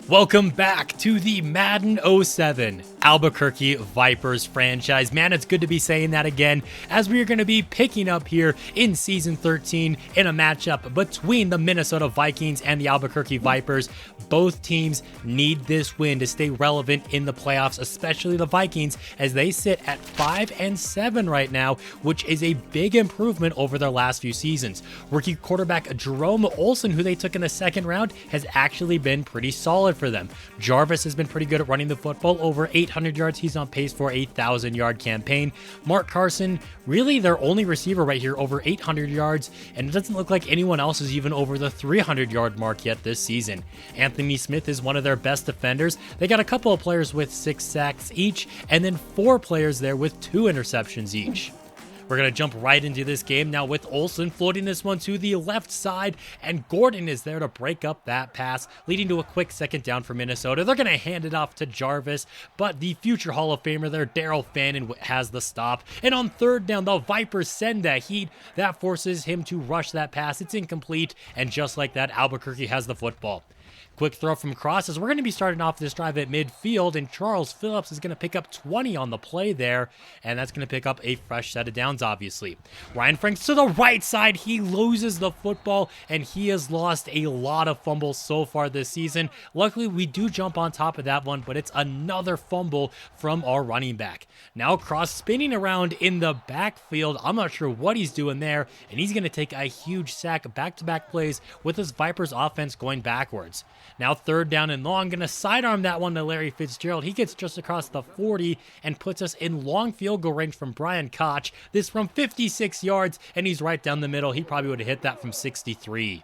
Welcome back to the Madden 07 Albuquerque Vipers franchise. Man, it's good to be saying that again, as we are going to be picking up here in Season 13 in a matchup between the Minnesota Vikings and the Albuquerque Vipers. Both teams need this win to stay relevant in the playoffs, especially the Vikings, as they sit at 5-7 right now, which is a big improvement over their last few seasons. Rookie quarterback Jerome Olsen, who they took in the second round, has actually been pretty solid for them. Jarvis has been pretty good at running the football, over 800 yards. He's on pace for a 1,000-yard campaign. Mark Carson, really their only receiver right here, over 800 yards, and it doesn't look like anyone else is even over the 300-yard mark yet this season. Anthony Smith is one of their best defenders. They got a couple of players with 6 sacks each, and then 4 players there with 2 interceptions each. We're going to jump right into this game now with Olsen floating this one to the left side, and Gordon is there to break up that pass, leading to a quick second down for Minnesota. They're going to hand it off to Jarvis, but the future Hall of Famer there, Daryl Fannin, has the stop. And on third down, the Vipers send that heat. That forces him to rush that pass. It's incomplete, and just like that, Albuquerque has the football. Quick throw from Cross, as we're going to be starting off this drive at midfield, and Charles Phillips is going to pick up 20 on the play there, and that's going to pick up a fresh set of downs, obviously. Ryan Franks to the right side. He loses the football, and he has lost a lot of fumbles so far this season. Luckily, we do jump on top of that one, but it's another fumble from our running back. Now Cross spinning around in the backfield. I'm not sure what he's doing there, and he's going to take a huge sack, back-to-back plays with his Vipers offense going backwards. Now third down and long, going to sidearm that one to Larry Fitzgerald. He gets just across the 40 and puts us in long field goal range from Brian Koch. This from 56 yards, and he's right down the middle. He probably would have hit that from 63.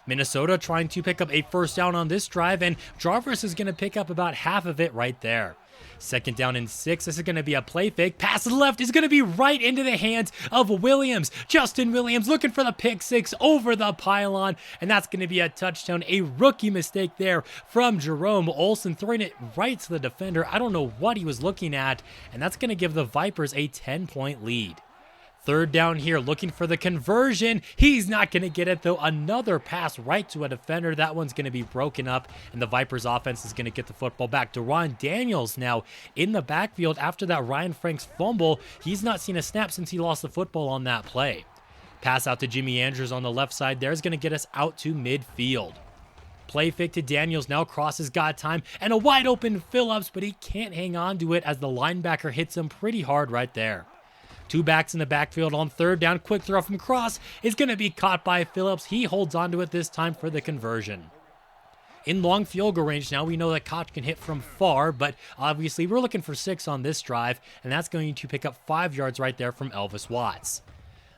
Minnesota trying to pick up a first down on this drive, and Jarvis is going to pick up about half of it right there. Second down and 6. This is going to be a play fake. Pass to the left is going to be right into the hands of Williams. Justin Williams looking for the pick 6 over the pylon, and that's going to be a touchdown. A rookie mistake there from Jerome Olsen, throwing it right to the defender. I don't know what he was looking at, and that's going to give the Vipers a 10-point lead. Third down here, looking for the conversion. He's not going to get it, though. Another pass right to a defender. That one's going to be broken up, and the Vipers offense is going to get the football back. Deron Daniels now in the backfield after that Ryan Franks fumble. He's not seen a snap since he lost the football on that play. Pass out to Jimmy Andrews on the left side there is going to get us out to midfield. Play fake to Daniels. Now Cross has got time, and a wide open Phillips, but he can't hang on to it as the linebacker hits him pretty hard right there. 2 backs in the backfield on third down. Quick throw from Cross is going to be caught by Phillips. He holds onto it this time for the conversion. In long field goal range now, we know that Koch can hit from far, but obviously we're looking for 6 on this drive, and that's going to pick up 5 yards right there from Elvis Watts.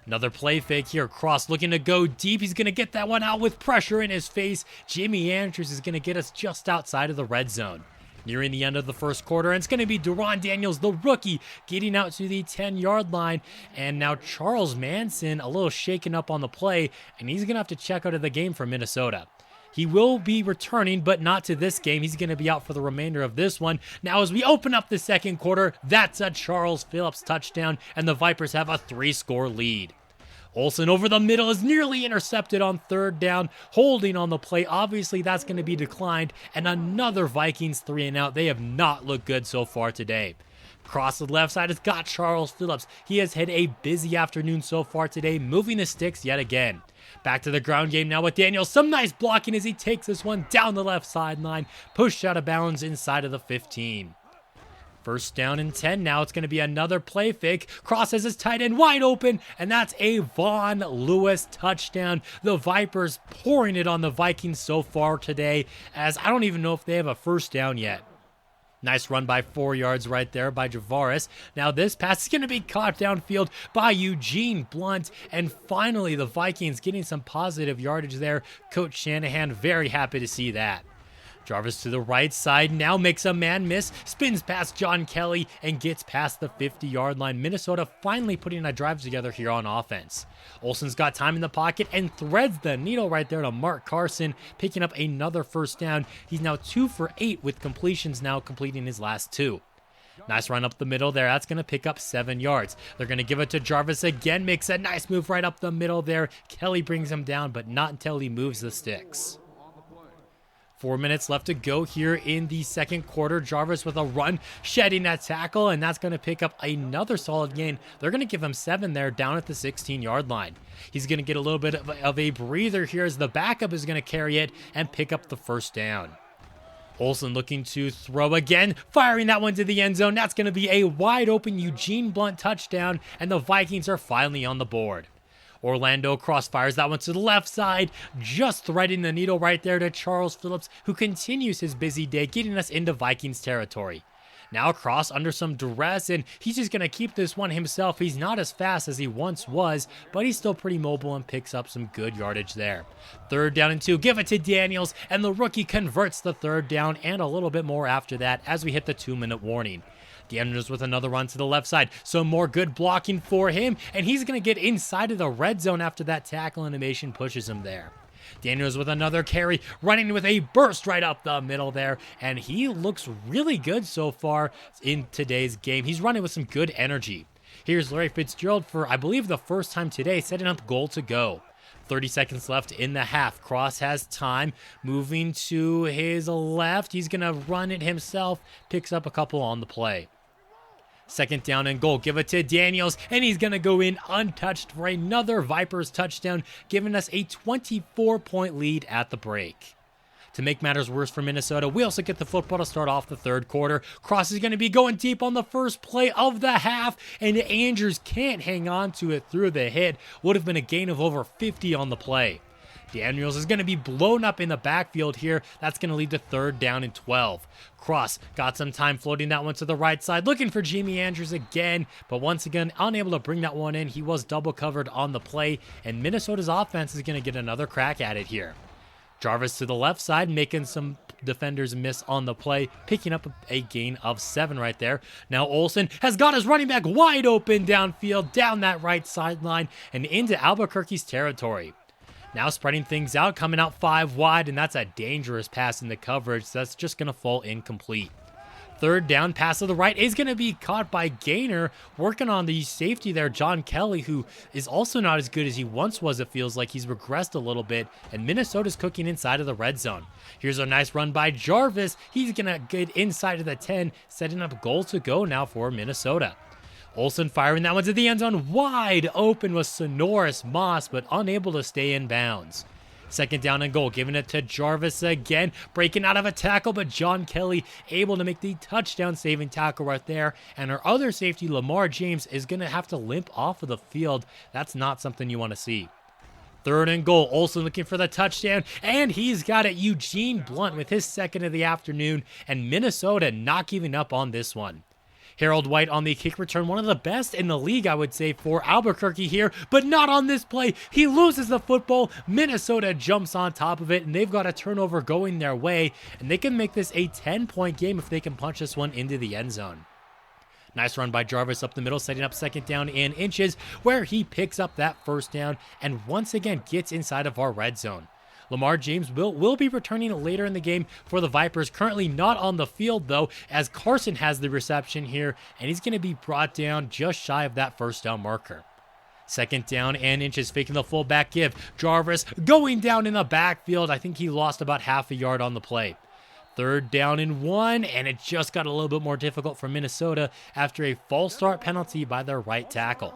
Another play fake here. Cross looking to go deep. He's going to get that one out with pressure in his face. Jimmy Andrews is going to get us just outside of the red zone. Nearing the end of the first quarter, and it's going to be Deron Daniels, the rookie, getting out to the 10-yard line. And now Charles Manson a little shaken up on the play, and he's going to have to check out of the game for Minnesota. He will be returning, but not to this game. He's going to be out for the remainder of this one. Now, as we open up the second quarter, that's a Charles Phillips touchdown, and the Vipers have a 3-score lead. Olsen over the middle is nearly intercepted on third down, holding on the play. Obviously, that's going to be declined, and another Vikings 3-and-out. They have not looked good so far today. Cross the left side has got Charles Phillips. He has had a busy afternoon so far today, moving the sticks yet again. Back to the ground game now with Daniels. Some nice blocking as he takes this one down the left sideline, pushed out of bounds inside of the 15. First down and 10 now. It's going to be another play fake. Cross has his tight end wide open, and that's a Vaughn Lewis touchdown. The Vipers pouring it on the Vikings so far today, as I don't even know if they have a first down yet. Nice run by 4 yards right there by Javaris. Now this pass is going to be caught downfield by Eugene Blunt, and finally the Vikings getting some positive yardage there. Coach Shanahan very happy to see that. Jarvis to the right side, now makes a man miss, spins past John Kelly, and gets past the 50-yard line. Minnesota finally putting a drive together here on offense. Olsen's got time in the pocket and threads the needle right there to Mark Carson, picking up another first down. He's now 2 for 8 with completions, now completing his last 2. Nice run up the middle there. That's going to pick up 7 yards. They're going to give it to Jarvis again. Makes a nice move right up the middle there. Kelly brings him down, but not until he moves the sticks. 4 minutes left to go here in the second quarter. Jarvis with a run, shedding that tackle, and that's going to pick up another solid gain. They're going to give him 7 there down at the 16-yard line. He's going to get a little bit of a breather here as the backup is going to carry it and pick up the first down. Olsen looking to throw again, firing that one to the end zone. That's going to be a wide open Eugene Blunt touchdown, and the Vikings are finally on the board. Orlando crossfires that one to the left side, just threading the needle right there to Charles Phillips, who continues his busy day, getting us into Vikings territory. Now Cross under some duress, and he's just going to keep this one himself. He's not as fast as he once was, but he's still pretty mobile and picks up some good yardage there. 3rd down and 2, give it to Daniels, and the rookie converts the 3rd down and a little bit more after that as we hit the 2-minute warning. Daniels with another run to the left side, so more good blocking for him, and he's going to get inside of the red zone after that tackle animation pushes him there. Daniels with another carry, running with a burst right up the middle there, and he looks really good so far in today's game. He's running with some good energy. Here's Larry Fitzgerald for, I believe, the first time today, setting up goal to go. 30 seconds left in the half. Cross has time, moving to his left. He's going to run it himself, picks up a couple on the play. 2nd down and goal, give it to Daniels, and he's going to go in untouched for another Vipers touchdown, giving us a 24-point lead at the break. To make matters worse for Minnesota, we also get the football to start off the 3rd quarter. Cross is going to be going deep on the first play of the half, and Andrews can't hang on to it through the hit. Would have been a gain of over 50 on the play. Daniels is going to be blown up in the backfield here. That's going to lead to 3rd down and 12. Cross got some time floating that one to the right side, looking for Jamie Andrews again, but once again, unable to bring that one in. He was double covered on the play, and Minnesota's offense is going to get another crack at it here. Jarvis to the left side, making some defenders miss on the play, picking up a gain of 7 right there. Now Olsen has got his running back wide open downfield, down that right sideline, and into Albuquerque's territory. Now spreading things out, coming out 5 wide, and that's a dangerous pass in the coverage. So that's just going to fall incomplete. 3rd down, pass to the right is going to be caught by Gaynor, working on the safety there, John Kelly, who is also not as good as he once was. It feels like he's regressed a little bit, and Minnesota's cooking inside of the red zone. Here's a nice run by Jarvis. He's going to get inside of the 10, setting up goal to go now for Minnesota. Olsen firing that one to the end zone, wide open with Sonoris Moss, but unable to stay in bounds. 2nd down and goal, giving it to Jarvis again, breaking out of a tackle, but John Kelly able to make the touchdown-saving tackle right there, and our other safety, Lamar James, is going to have to limp off of the field. That's not something you want to see. 3rd and goal, Olsen looking for the touchdown, and he's got it. Eugene Blunt with his 2nd of the afternoon, and Minnesota not giving up on this one. Harold White on the kick return, one of the best in the league, I would say, for Albuquerque here, but not on this play. He loses the football. Minnesota jumps on top of it, and they've got a turnover going their way, and they can make this a 10-point game if they can punch this one into the end zone. Nice run by Jarvis up the middle, setting up 2nd down and inches, where he picks up that 1st down and once again gets inside of our red zone. Lamar James will be returning later in the game for the Vipers. Currently not on the field, though, as Carson has the reception here, and he's going to be brought down just shy of that 1st down marker. 2nd down and inches, faking the fullback give. Jarvis going down in the backfield. I think he lost about half a yard on the play. 3rd down and 1, and it just got a little bit more difficult for Minnesota after a false start penalty by their right tackle.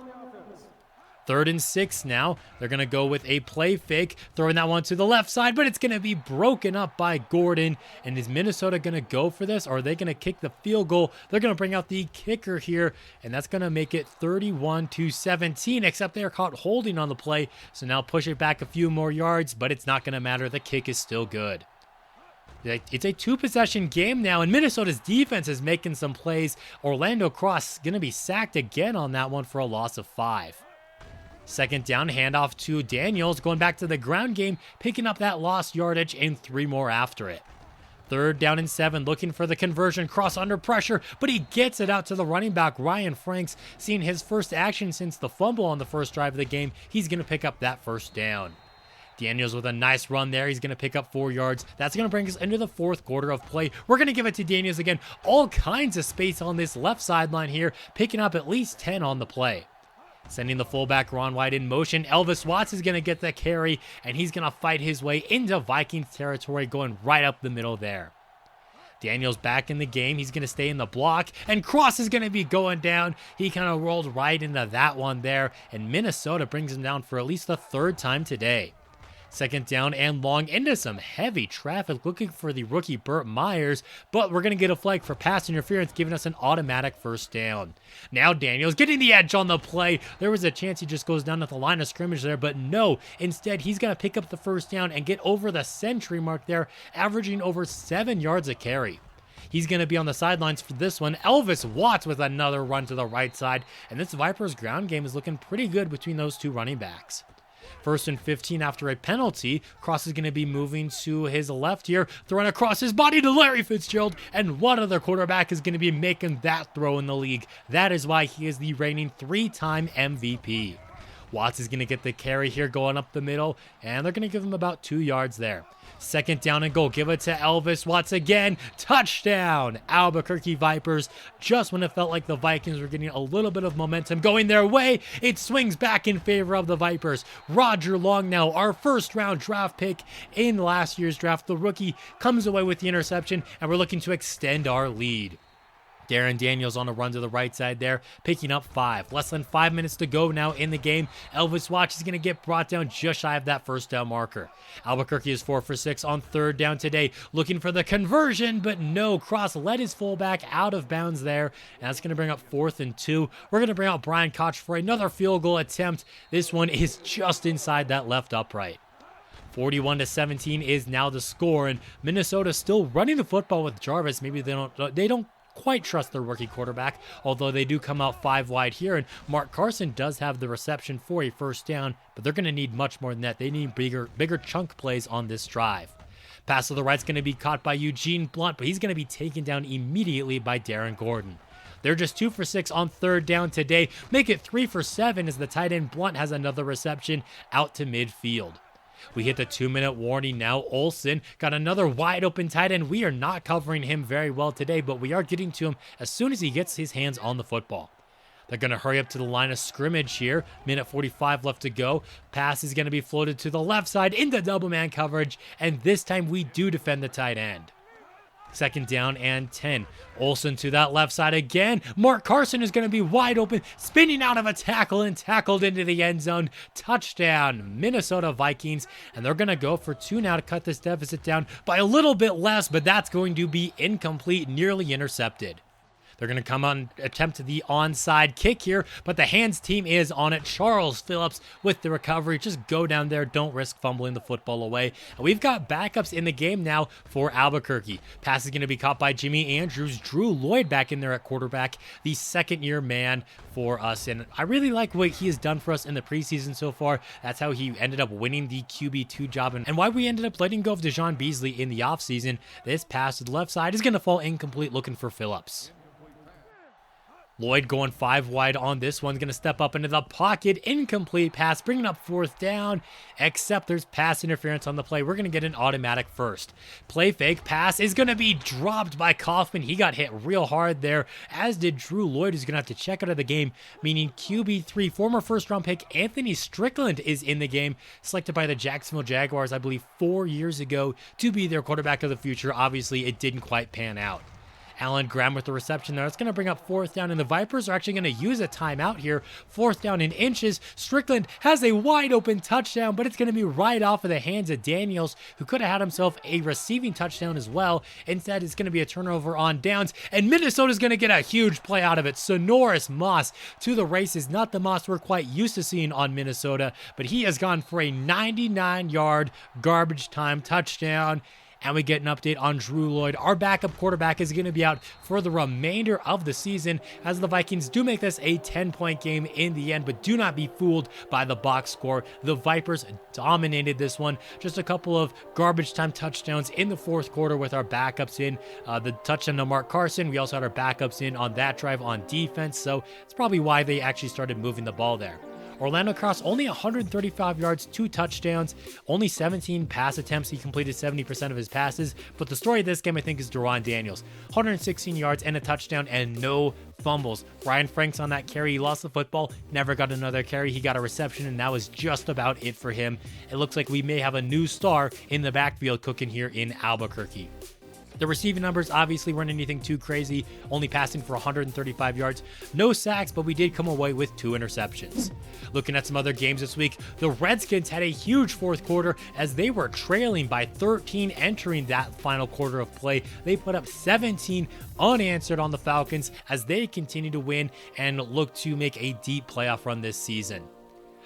3rd and 6 now. They're going to go with a play fake, throwing that one to the left side, but it's going to be broken up by Gordon. And is Minnesota going to go for this, or are they going to kick the field goal? They're going to bring out the kicker here, and that's going to make it 31-17, except they're caught holding on the play. So now push it back a few more yards, but it's not going to matter. The kick is still good. It's a 2-possession game now, and Minnesota's defense is making some plays. Orlando Cross going to be sacked again on that one for a loss of 5. 2nd down, handoff to Daniels, going back to the ground game, picking up that lost yardage and 3 more after it. 3rd down and 7, looking for the conversion, Cross under pressure, but he gets it out to the running back, Ryan Franks, seeing his first action since the fumble on the first drive of the game. He's going to pick up that 1st down. Daniels with a nice run there. He's going to pick up 4 yards. That's going to bring us into the 4th quarter of play. We're going to give it to Daniels again. All kinds of space on this left sideline here, picking up at least 10 on the play. Sending the fullback Ron White in motion. Elvis Watts is going to get the carry, and he's going to fight his way into Vikings territory, going right up the middle there. Daniels back in the game. He's going to stay in the block, and Cross is going to be going down. He kind of rolled right into that one there, and Minnesota brings him down for at least the third time today. Second down and long into some heavy traffic, looking for the rookie Burt Myers, but we're going to get a flag for pass interference, giving us an automatic first down. Now Daniels getting the edge on the play. There was a chance he just goes down at the line of scrimmage there, but no. Instead, he's going to pick up the first down and get over the century mark there, averaging over 7 yards a carry. He's going to be on the sidelines for this one. Elvis Watts with another run to the right side, and this Vipers ground game is looking pretty good between those two running backs. First and 15 after a penalty. Cross is going to be moving to his left here, throwing across his body to Larry Fitzgerald, and what other quarterback is going to be making that throw in the league? That is why he is the reigning 3-time MVP. Watts is going to get the carry here going up the middle, and they're going to give him about 2 yards there. Second down and goal. Give it to Elvis Watts again. Touchdown, Albuquerque Vipers. Just when it felt like the Vikings were getting a little bit of momentum going their way, it swings back in favor of the Vipers. Roger Long now, our first-round draft pick in last year's draft. The rookie comes away with the interception, and we're looking to extend our lead. Darren Daniels on a run to the right side there, picking up 5. Less than 5 minutes to go now in the game. Elvis Watts is going to get brought down just shy of that first down marker. Albuquerque is 4 for 6 on third down today, looking for the conversion, but no. Cross led his fullback out of bounds there, and that's going to bring up 4th and 2. We're going to bring out Brian Koch for another field goal attempt. This one is just inside that left upright. 41-17 is now the score, and Minnesota still running the football with Jarvis. Maybe they don't quite trust their rookie quarterback, although they do come out 5 wide here, and Mark Carson does have the reception for a first down, but they're going to need much more than that. They need bigger chunk plays on this drive. Pass to the right's going to be caught by Eugene Blunt, but he's going to be taken down immediately by Darren Gordon. They're just 2 for 6 on third down today. Make it 3 for 7 as the tight end Blunt has another reception out to midfield. We hit the 2-minute warning now. Olsen got another wide open tight end. We are not covering him very well today, but we are getting to him as soon as he gets his hands on the football. They're going to hurry up to the line of scrimmage here. Minute 45 left to go. Pass is going to be floated to the left side into double man coverage, and this time we do defend the tight end. Second down and 10. Olsen to that left side again. Mark Carson is going to be wide open, spinning out of a tackle and tackled into the end zone. Touchdown, Minnesota Vikings. And they're going to go for 2 now to cut this deficit down by a little bit less, but that's going to be incomplete, nearly intercepted. They're going to come on, attempt the onside kick here, but the hands team is on it. Charles Phillips with the recovery. Just go down there. Don't risk fumbling the football away. And we've got backups in the game now for Albuquerque. Pass is going to be caught by Jimmy Andrews. Drew Lloyd back in there at quarterback, the second-year man for us. And I really like what he has done for us in the preseason so far. That's how he ended up winning the QB2 job and why we ended up letting go of Dejon Beasley in the offseason. This pass to the left side is going to fall incomplete, looking for Phillips. Lloyd going 5 wide on this one. Going to step up into the pocket. Incomplete pass, bringing up 4th down, except there's pass interference on the play. We're going to get an automatic first. Play fake pass is going to be dropped by Kaufman. He got hit real hard there, as did Drew Lloyd, who's going to have to check out of the game, meaning QB3, former first-round pick Anthony Strickland is in the game, selected by the Jacksonville Jaguars, I believe, 4 years ago to be their quarterback of the future. Obviously, it didn't quite pan out. Allen Graham with the reception there. It's going to bring up 4th down, and the Vipers are actually going to use a timeout here. 4th down in inches. Strickland has a wide open touchdown, but it's going to be right off of the hands of Daniels, who could have had himself a receiving touchdown as well. Instead, it's going to be a turnover on downs, and Minnesota's going to get a huge play out of it. Sonoris Moss to the races. Not the Moss we're quite used to seeing on Minnesota, but he has gone for a 99-yard garbage time touchdown. And we get an update on Drew Lloyd. Our backup quarterback is going to be out for the remainder of the season, as the Vikings do make this a 10-point game in the end, but do not be fooled by the box score. The Vipers dominated this one. Just a couple of garbage time touchdowns in the 4th quarter with our backups in. The touchdown to Mark Carson. We also had our backups in on that drive on defense, so it's probably why they actually started moving the ball there. Orlando Cross only 135 yards, 2 touchdowns, only 17 pass attempts. He completed 70% of his passes. But the story of this game, I think, is Deron Daniels. 116 yards and a touchdown and no fumbles. Ryan Franks on that carry, he lost the football, never got another carry. He got a reception, and that was just about it for him. It looks like we may have a new star in the backfield cooking here in Albuquerque. The receiving numbers obviously weren't anything too crazy, only passing for 135 yards, no sacks, but we did come away with 2 interceptions. Looking at some other games this week, the Redskins had a huge fourth quarter as they were trailing by 13 entering that final quarter of play. They put up 17 unanswered on the Falcons as they continue to win and look to make a deep playoff run this season.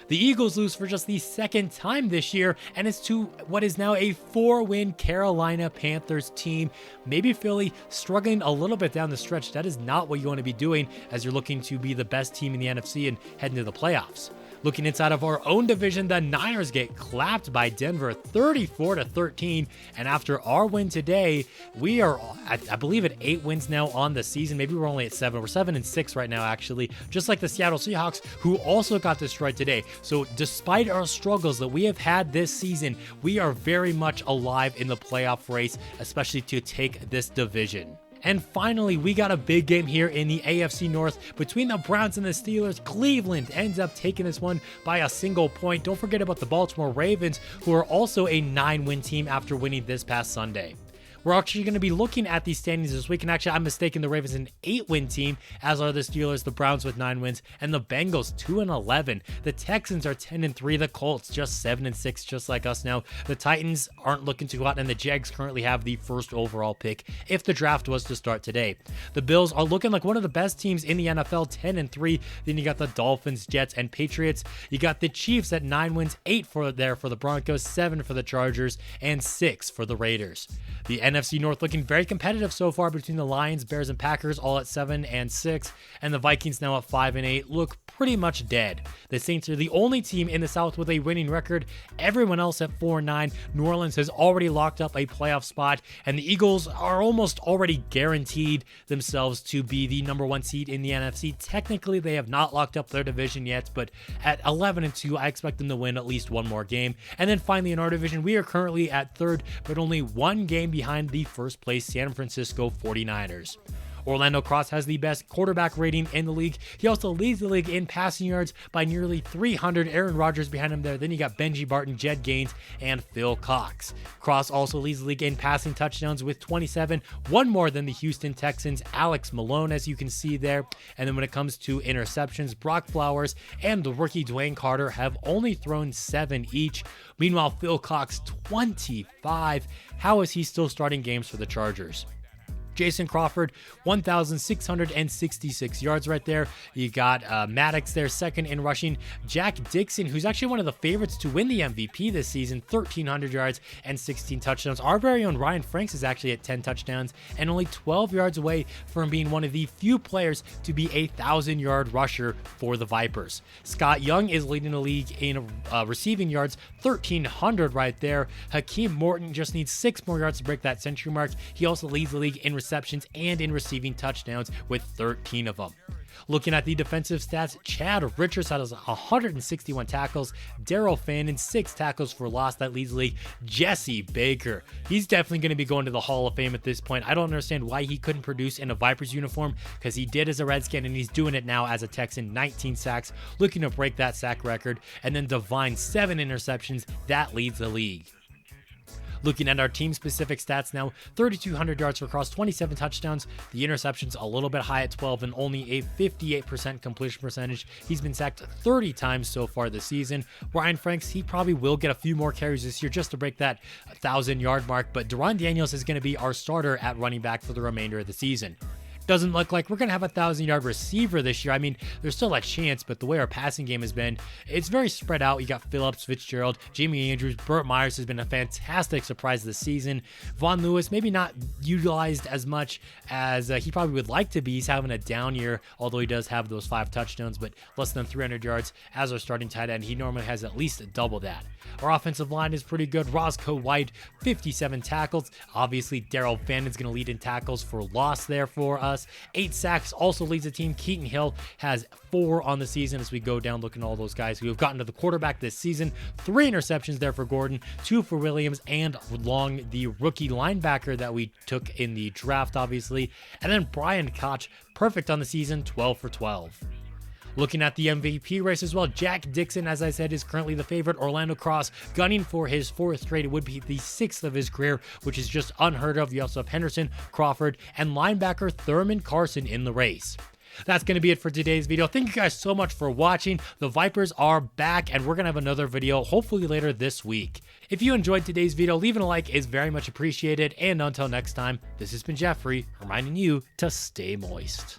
The Eagles lose for just the second time this year, and it's to what is now a 4-win Carolina Panthers team. Maybe Philly struggling a little bit down the stretch. That is not what you want to be doing as you're looking to be the best team in the NFC and head into the playoffs. Looking inside of our own division, the Niners get clapped by Denver 34-13. And after our win today, we are, I believe, at 8 wins now on the season. Maybe we're only at 7. We're 7-6 right now, actually, just like the Seattle Seahawks, who also got destroyed today. So despite our struggles that we have had this season, we are very much alive in the playoff race, especially to take this division. And finally, we got a big game here in the AFC North between the Browns and the Steelers. Cleveland ends up taking this one by a single point. Don't forget about the Baltimore Ravens, who are also a 9-win team after winning this past Sunday. We're actually going to be looking at these standings this week, and actually I'm mistaken, the Ravens an 8-win team, as are the Steelers, the Browns with 9 wins, and the Bengals 2-11. The Texans are 10-3, the Colts just 7-6, just like us now. The Titans aren't looking too hot, and the Jags currently have the first overall pick if the draft was to start today. The Bills are looking like one of the best teams in the NFL, 10-3. Then you got the Dolphins, Jets, and Patriots. You got the Chiefs at 9 wins, 8 for the Broncos, 7 for the Chargers, and 6 for the Raiders. The NFC North looking very competitive so far between the Lions, Bears, and Packers, all at 7-6, and the Vikings now at 5-8 look pretty much dead. The Saints are the only team in the South with a winning record. Everyone else at 4-9. New Orleans has already locked up a playoff spot, and the Eagles are almost already guaranteed themselves to be the number 1 seed in the NFC. Technically, they have not locked up their division yet, but at 11-2, I expect them to win at least one more game. And then finally in our division, we are currently at 3rd, but only 1 game behind the first place San Francisco 49ers. Orlando Cross has the best quarterback rating in the league. He also leads the league in passing yards by nearly 300. Aaron Rodgers behind him there. Then you got Benji Barton, Jed Gaines, and Phil Cox. Cross also leads the league in passing touchdowns with 27, one more than the Houston Texans' Alex Malone, as you can see there. And then when it comes to interceptions, Brock Flowers and the rookie Dwayne Carter have only thrown 7 each. Meanwhile, Phil Cox, 25. How is he still starting games for the Chargers? Jason Crawford, 1,666 yards right there. You got Maddox there, 2nd in rushing. Jack Dixon, who's actually one of the favorites to win the MVP this season, 1,300 yards and 16 touchdowns. Our very own Ryan Franks is actually at 10 touchdowns and only 12 yards away from being one of the few players to be a 1,000-yard rusher for the Vipers. Scott Young is leading the league in receiving yards, 1,300 right there. Hakeem Morton just needs 6 more yards to break that century mark. He also leads the league in receptions and in receiving touchdowns with 13 of them. Looking at the defensive stats, Chad Richards has 161 tackles, Daryl Fannin 6 tackles for loss. That leads the league. Jesse Baker, he's definitely going to be going to the Hall of Fame at this point. I don't understand why he couldn't produce in a Vipers uniform, because he did as a Redskin and he's doing it now as a Texan. 19 sacks, looking to break that sack record. And then Divine, 7 interceptions, that leads the league. Looking at our team-specific stats now, 3,200 yards for Cross, 27 touchdowns. The interceptions a little bit high at 12 and only a 58% completion percentage. He's been sacked 30 times so far this season. Ryan Franks, he probably will get a few more carries this year just to break that 1,000-yard mark, but Deron Daniels is going to be our starter at running back for the remainder of the season. Doesn't look like we're going to have a 1,000-yard receiver this year. I mean, there's still a chance, but the way our passing game has been, it's very spread out. You got Phillips, Fitzgerald, Jamie Andrews, Burt Myers has been a fantastic surprise this season. Von Lewis, maybe not utilized as much as he probably would like to be. He's having a down year, although he does have those 5 touchdowns, but less than 300 yards as our starting tight end. He normally has at least double that. Our offensive line is pretty good. Roscoe White, 57 tackles. Obviously, Daryl Fannin's going to lead in tackles for loss there for us. plus, 8 sacks, also leads the team. Keaton Hill has 4 on the season as we go down looking at all those guys who have gotten to the quarterback this season. 3 interceptions there for Gordon, 2 for Williams, and Long, the rookie linebacker that we took in the draft, obviously. And then Brian Koch, perfect on the season, 12 for 12. Looking at the MVP race as well, Jack Dixon, as I said, is currently the favorite. Orlando Cross gunning for his 4th straight. It would be the 6th of his career, which is just unheard of. You also have Henderson, Crawford, and linebacker Thurman Carson in the race. That's going to be it for today's video. Thank you guys so much for watching. The Vipers are back, and we're going to have another video hopefully later this week. If you enjoyed today's video, leaving a like is very much appreciated. And until next time, this has been Jeffrey, reminding you to stay moist.